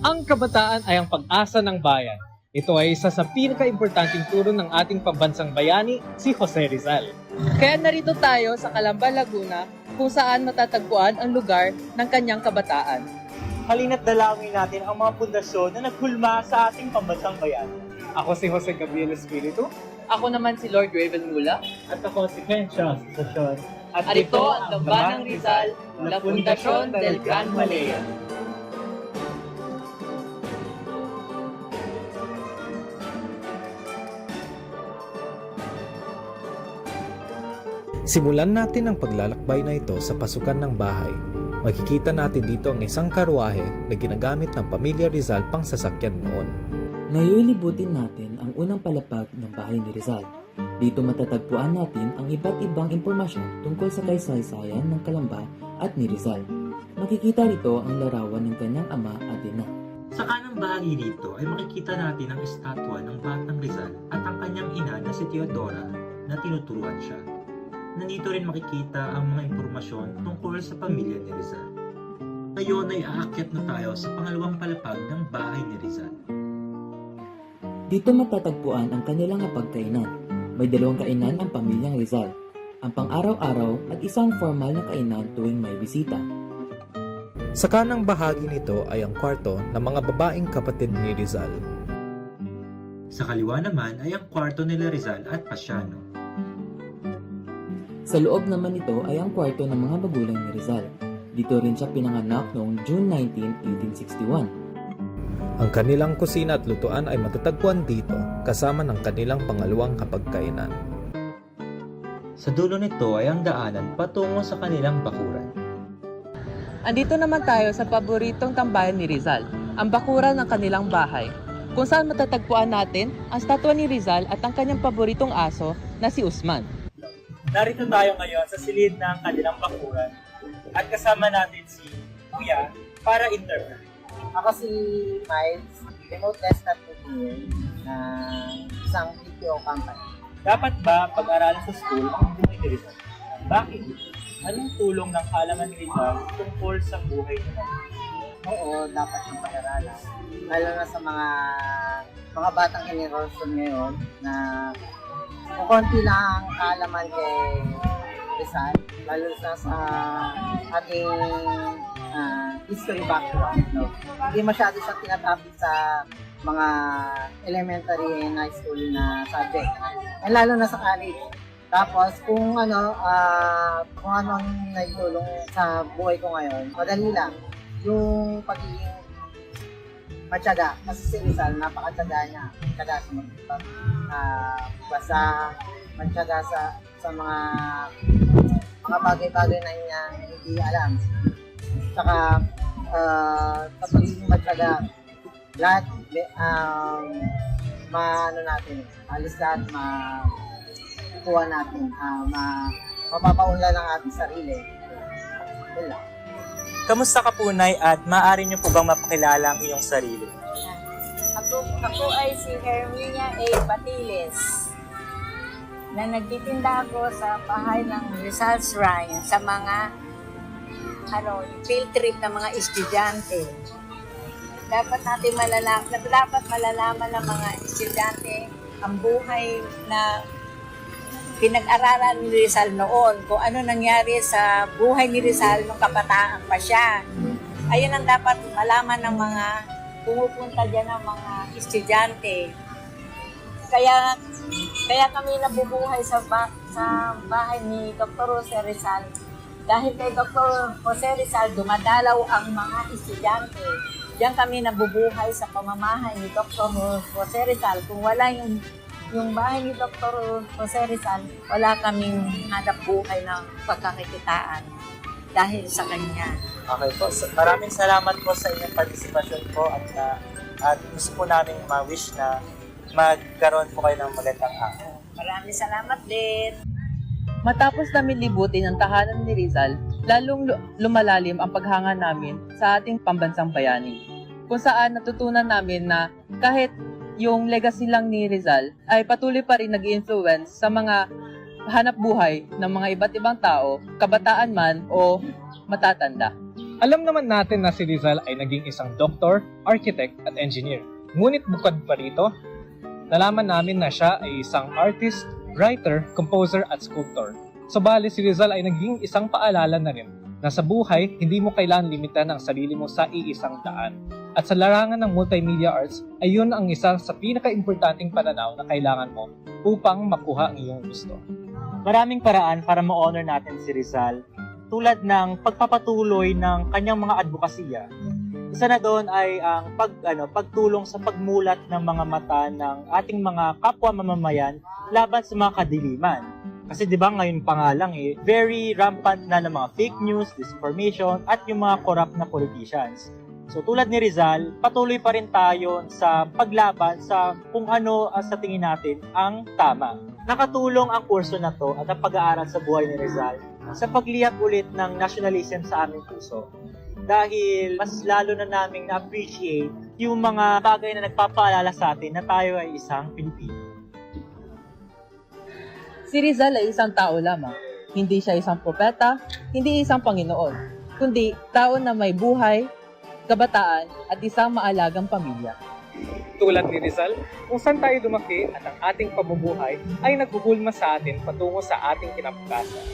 Ang kabataan ay ang pag-asa ng bayan. Ito ay isa sa pinaka-importanting turo ng ating pambansang bayani, si Jose Rizal. Kaya narito tayo sa Calamba, Laguna, kung saan matatagpuan ang lugar ng kanyang kabataan. Halina't dalangin natin ang mga pundasyon na naghulma sa ating pambansang bayan. Ako si Jose Gabriel Espiritu. Ako naman si Lord Raven Mula. At ako si Ken Charles Sasyon. At ito ang Dambana ng Rizal, La Fundación del Gran Malaya. Simulan natin ang paglalakbay na ito sa pasukan ng bahay. Makikita natin dito ang isang karwahe na ginagamit ng pamilya Rizal pang sasakyan noon. Ngayon libutin natin ang unang palapag ng bahay ni Rizal. Dito matatagpuan natin ang iba't ibang impormasyon tungkol sa kasaysayan ng Calamba at ni Rizal. Makikita rito ang larawan ng kanyang ama at ina. Sa kanang bahagi dito ay makikita natin ang estatwa ng Batang Rizal at ang kanyang ina na si Teodora na tinuturuan siya. Nandito rin makikita ang mga impormasyon tungkol sa pamilya ni Rizal. Ngayon ay aakyat na tayo sa pangalawang palapag ng bahay ni Rizal. Dito matatagpuan ang kanilang hapagkainan. May dalawang kainan ang pamilyang Rizal, ang pang-araw-araw at isang formal na kainan tuwing may bisita. Sa kanang bahagi nito ay ang kwarto ng mga babaeng kapatid ni Rizal. Sa kaliwa naman ay ang kwarto nila Rizal at Pasiano. Sa loob naman nito ay ang kwarto ng mga magulang ni Rizal. Dito rin siya pinanganak noong June 19, 1861. Ang kanilang kusina at lutuan ay matatagpuan dito kasama ng kanilang pangalawang hapagkainan. Sa dulo nito ay ang daanan patungo sa kanilang bakuran. Andito naman tayo sa paboritong tambayan ni Rizal, ang bakuran ng kanilang bahay, kung saan matatagpuan natin ang statwa ni Rizal at ang kanyang paboritong aso na si Usman. Narito tayo ngayon sa silid ng kanilang bakuran at kasama natin si Kuya para interview. Ako si Miles, remote desktop engineer ng isang BPO company. Dapat ba pag-aralan sa school ang buhay ni Rizal? Bakit? Anong tulong ng halaman ni Rizal tungkol sa buhay niya? Oo, dapat yung pag-aralan. Lalo na sa mga batang henerasyon ngayon na kung konti lang ang kaalaman kay Rizal, lalo na sa ating history background. No? Hindi masyado siya tinatapit sa mga elementary and high school na subject. And lalo na sa college. Tapos kung anong naitulong sa buhay ko ngayon, madali lang. Yung pagiging matyaga. Kasi si Rizal, napakatyaga niya. Matyaga sa basta matyaga sa mga bagay-bagay na niya hindi alam. Saka sa pagiging matyaga, lahat alis lahat makuha natin, mapapaunla ng ating sarili. Yun lang. Kamusta ka po, Nay, at maaari niyo po bang mapakilala ang iyong sarili? Ako ay si Herminia A. Batiles na nagtitinda ako sa bahay ng Rizal Shrine sa mga field trip ng mga estudyante. Dapat malalaman ng mga estudyante ang buhay na pinag-aralan ni Rizal noon, kung ano nangyari sa buhay ni Rizal nung kabataan pa siya. Ayun ang dapat malaman ng mga pumupunta dyan ng mga estudyante. Kaya kami nabubuhay sa bahay ni Dr. Jose Rizal. Dahil kay Dr. Jose Rizal, dumadalaw ang mga estudyante. Diyan kami nabubuhay sa pamamahay ni Dr. Jose Rizal. Kung wala yung bahay ni Dr. Jose Rizal, wala kaming hanap buhay ng pagkakikitaan dahil sa kanya. Okay po. Maraming salamat po sa inyong partisipasyon po at gusto po namin ma-wish na magkaroon po kayo ng magandang araw. Maraming salamat din. Matapos namin libutin ang tahanan ni Rizal, lalong lumalalim ang paghanga namin sa ating pambansang bayani, kung saan natutunan namin na kahit yung legacy lang ni Rizal ay patuloy pa rin nag-influence sa mga hanap buhay ng mga iba't ibang tao, kabataan man o matatanda. Alam naman natin na si Rizal ay naging isang doktor, architect at engineer. Ngunit bukod pa rito, nalaman namin na siya ay isang artist, writer, composer at sculptor. So bali si Rizal ay naging isang paalala na rin na sa buhay, hindi mo kailangan limitan ang sarili mo sa iisang daan. At sa larangan ng multimedia arts, ay yun ang isa sa pinaka-importanting pananaw na kailangan mo upang makuha ang iyong gusto. Maraming paraan para ma-honor natin si Rizal, tulad ng pagpapatuloy ng kanyang mga advokasya. Isa na doon ay ang pagtulong sa pagmulat ng mga mata ng ating mga kapwa mamamayan laban sa mga kadiliman. Kasi 'di ba ngayon pa nga lang very rampant na ng mga fake news, disinformation at yung mga corrupt na politicians. So tulad ni Rizal, patuloy pa rin tayo sa paglaban sa kung ano sa tingin natin ang tama. Nakatulong ang kurso na to at ang pag-aaral sa buhay ni Rizal sa pagliyab ulit ng nationalism sa aming puso. Dahil mas lalo na naming na-appreciate yung mga bagay na nagpapaalala sa atin na tayo ay isang Pilipino. Si Rizal ay isang tao lamang. Hindi siya isang propeta, hindi isang Panginoon, kundi tao na may buhay, kabataan at isang maalagang pamilya. Tulad ni Rizal, kung saan tayo lumaki at ang ating pamumuhay ay naghuhulma sa atin patungo sa ating kinabukasan.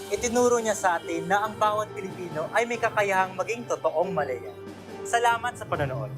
Itinuro niya sa atin na ang bawat Pilipino ay may kakayahang maging totoong Malaya. Salamat sa panonood.